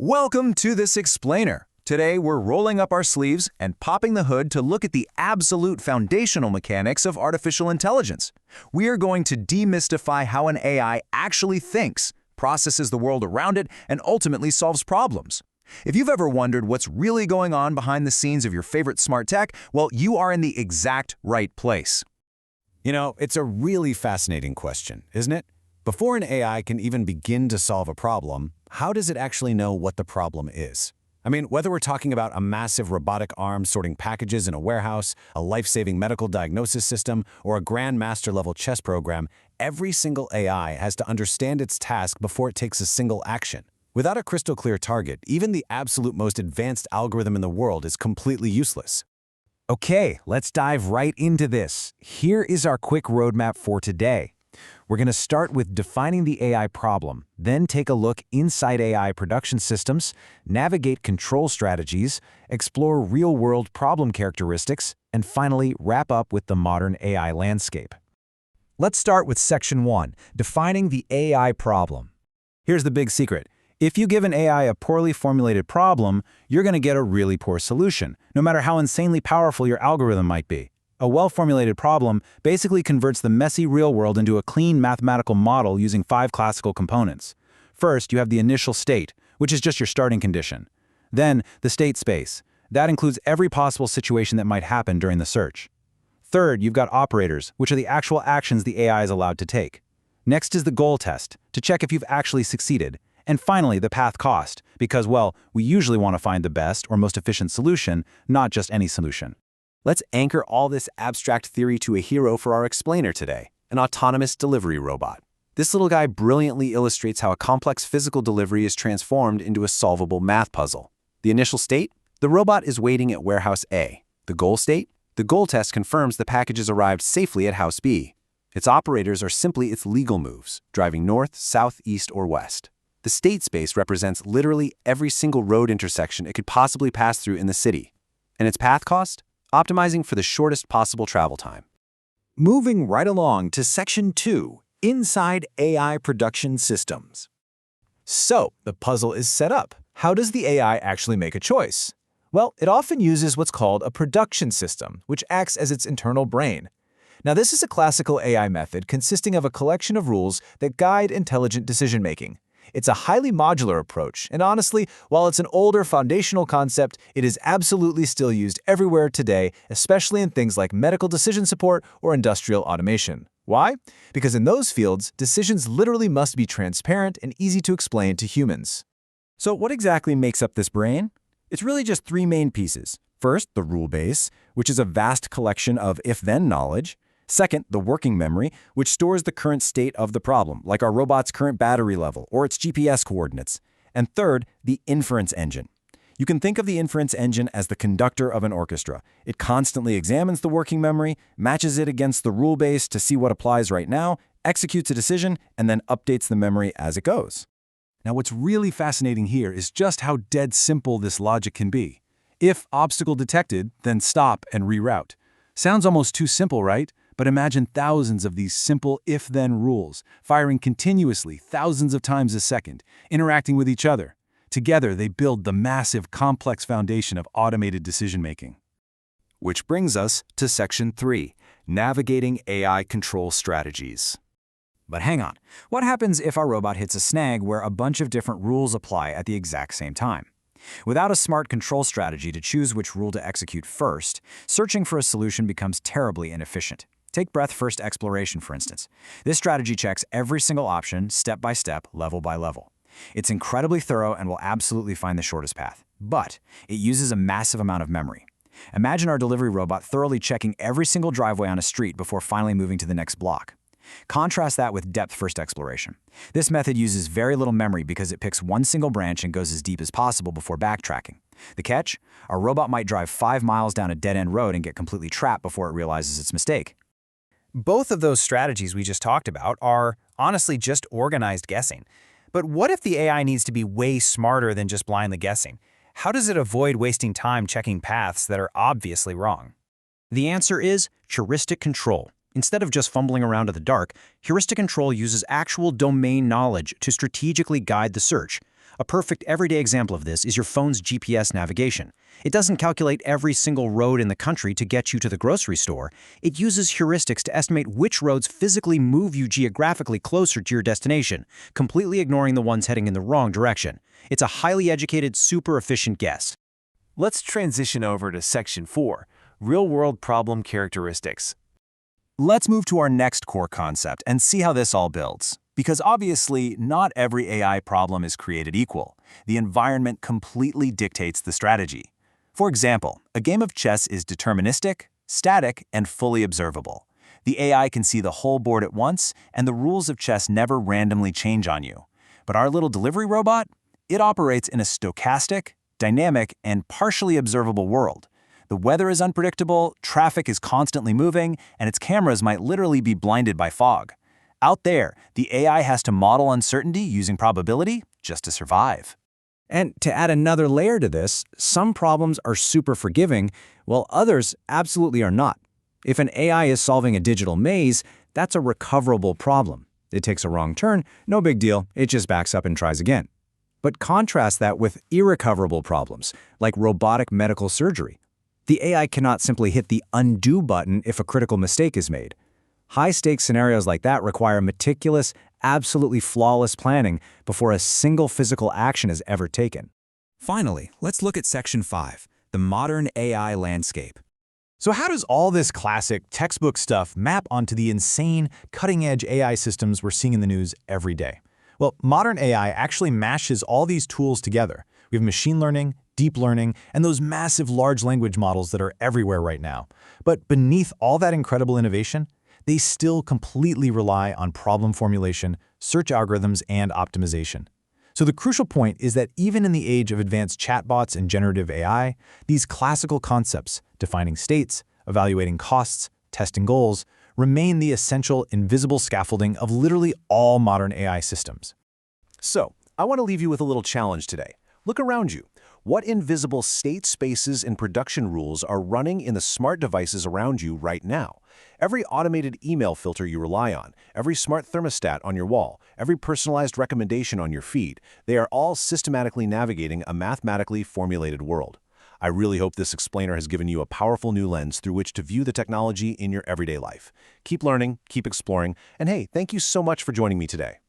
Welcome to this explainer. Today we're rolling up our sleeves and popping the hood to look at the absolute foundational mechanics of artificial intelligence. We are going to demystify how an AI actually thinks, processes the world around it, and ultimately solves problems. If you've ever wondered what's really going on behind the scenes of your favorite smart tech, well, you are in the exact right place. You know, it's a really fascinating question, isn't it? Before an AI can even begin to solve a problem, how does it actually know what the problem is? I mean, whether we're talking about a massive robotic arm sorting packages in a warehouse, a life-saving medical diagnosis system, or a grandmaster-level chess program, every single AI has to understand its task before it takes a single action. Without a crystal-clear target, even the absolute most advanced algorithm in the world is completely useless. Okay, let's dive right into this. Here is our quick roadmap for today. We're going to start with defining the AI problem, then take a look inside AI production systems, navigate control strategies, explore real-world problem characteristics, and finally wrap up with the modern AI landscape. Let's start with Section 1, defining the AI problem. Here's the big secret. If you give an AI a poorly formulated problem, you're going to get a really poor solution, no matter how insanely powerful your algorithm might be. A well-formulated problem basically converts the messy real world into a clean mathematical model using 5 classical components. First, you have the initial state, which is just your starting condition. Then, the state space. That includes every possible situation that might happen during the search. Third, you've got operators, which are the actual actions the AI is allowed to take. Next is the goal test, to check if you've actually succeeded. And finally, the path cost, because, well, we usually want to find the best or most efficient solution, not just any solution. Let's anchor all this abstract theory to a hero for our explainer today, an autonomous delivery robot. This little guy brilliantly illustrates how a complex physical delivery is transformed into a solvable math puzzle. The initial state? The robot is waiting at warehouse A. The goal state? The goal test confirms the packages arrived safely at house B. Its operators are simply its legal moves, driving north, south, east, or west. The state space represents literally every single road intersection it could possibly pass through in the city. And its path cost? Optimizing for the shortest possible travel time. Moving right along to Section 2, inside AI production systems. So, the puzzle is set up. How does the AI actually make a choice? Well, it often uses what's called a production system, which acts as its internal brain. Now, this is a classical AI method consisting of a collection of rules that guide intelligent decision-making. It's a highly modular approach, and honestly, while it's an older foundational concept, it is absolutely still used everywhere today, especially in things like medical decision support or industrial automation. Why? Because in those fields, decisions literally must be transparent and easy to explain to humans. So what exactly makes up this brain? It's really just 3 main pieces. First, the rule base, which is a vast collection of if-then knowledge. Second, the working memory, which stores the current state of the problem, like our robot's current battery level or its GPS coordinates. And third, the inference engine. You can think of the inference engine as the conductor of an orchestra. It constantly examines the working memory, matches it against the rule base to see what applies right now, executes a decision, and then updates the memory as it goes. Now, what's really fascinating here is just how dead simple this logic can be. If obstacle detected, then stop and reroute. Sounds almost too simple, right? But imagine thousands of these simple if-then rules, firing continuously thousands of times a second, interacting with each other. Together, they build the massive, complex foundation of automated decision-making. Which brings us to Section 3, navigating AI control strategies. But hang on, what happens if our robot hits a snag where a bunch of different rules apply at the exact same time? Without a smart control strategy to choose which rule to execute first, searching for a solution becomes terribly inefficient. Take breadth-first exploration, for instance. This strategy checks every single option, step by step, level by level. It's incredibly thorough and will absolutely find the shortest path. But it uses a massive amount of memory. Imagine our delivery robot thoroughly checking every single driveway on a street before finally moving to the next block. Contrast that with depth-first exploration. This method uses very little memory because it picks one single branch and goes as deep as possible before backtracking. The catch? Our robot might drive 5 miles down a dead-end road and get completely trapped before it realizes its mistake. Both of those strategies we just talked about are honestly just organized guessing. But what if the AI needs to be way smarter than just blindly guessing? How does it avoid wasting time checking paths that are obviously wrong? The answer is heuristic control. Instead of just fumbling around in the dark, heuristic control uses actual domain knowledge to strategically guide the search. A perfect everyday example of this is your phone's GPS navigation. It doesn't calculate every single road in the country to get you to the grocery store. It uses heuristics to estimate which roads physically move you geographically closer to your destination, completely ignoring the ones heading in the wrong direction. It's a highly educated, super efficient guess. Let's transition over to Section 4, Real-World Problem Characteristics. Let's move to our next core concept and see how this all builds. Because obviously, not every AI problem is created equal. The environment completely dictates the strategy. For example, a game of chess is deterministic, static, and fully observable. The AI can see the whole board at once, and the rules of chess never randomly change on you. But our little delivery robot? It operates in a stochastic, dynamic, and partially observable world. The weather is unpredictable, traffic is constantly moving, and its cameras might literally be blinded by fog. Out there, the AI has to model uncertainty using probability just to survive. And to add another layer to this, some problems are super forgiving, while others absolutely are not. If an AI is solving a digital maze, that's a recoverable problem. It takes a wrong turn, no big deal, it just backs up and tries again. But contrast that with irrecoverable problems, like robotic medical surgery. The AI cannot simply hit the undo button if a critical mistake is made. High-stakes scenarios like that require meticulous, absolutely flawless planning before a single physical action is ever taken. Finally, let's look at Section 5, the modern AI landscape. So how does all this classic textbook stuff map onto the insane, cutting-edge AI systems we're seeing in the news every day? Well, modern AI actually mashes all these tools together. We have machine learning, deep learning, and those massive large language models that are everywhere right now. But beneath all that incredible innovation, they still completely rely on problem formulation, search algorithms, and optimization. So the crucial point is that even in the age of advanced chatbots and generative AI, these classical concepts, defining states, evaluating costs, testing goals, remain the essential invisible scaffolding of literally all modern AI systems. So, I want to leave you with a little challenge today. Look around you. What invisible state spaces and production rules are running in the smart devices around you right now? Every automated email filter you rely on, every smart thermostat on your wall, every personalized recommendation on your feed, they are all systematically navigating a mathematically formulated world. I really hope this explainer has given you a powerful new lens through which to view the technology in your everyday life. Keep learning, keep exploring, and hey, thank you so much for joining me today.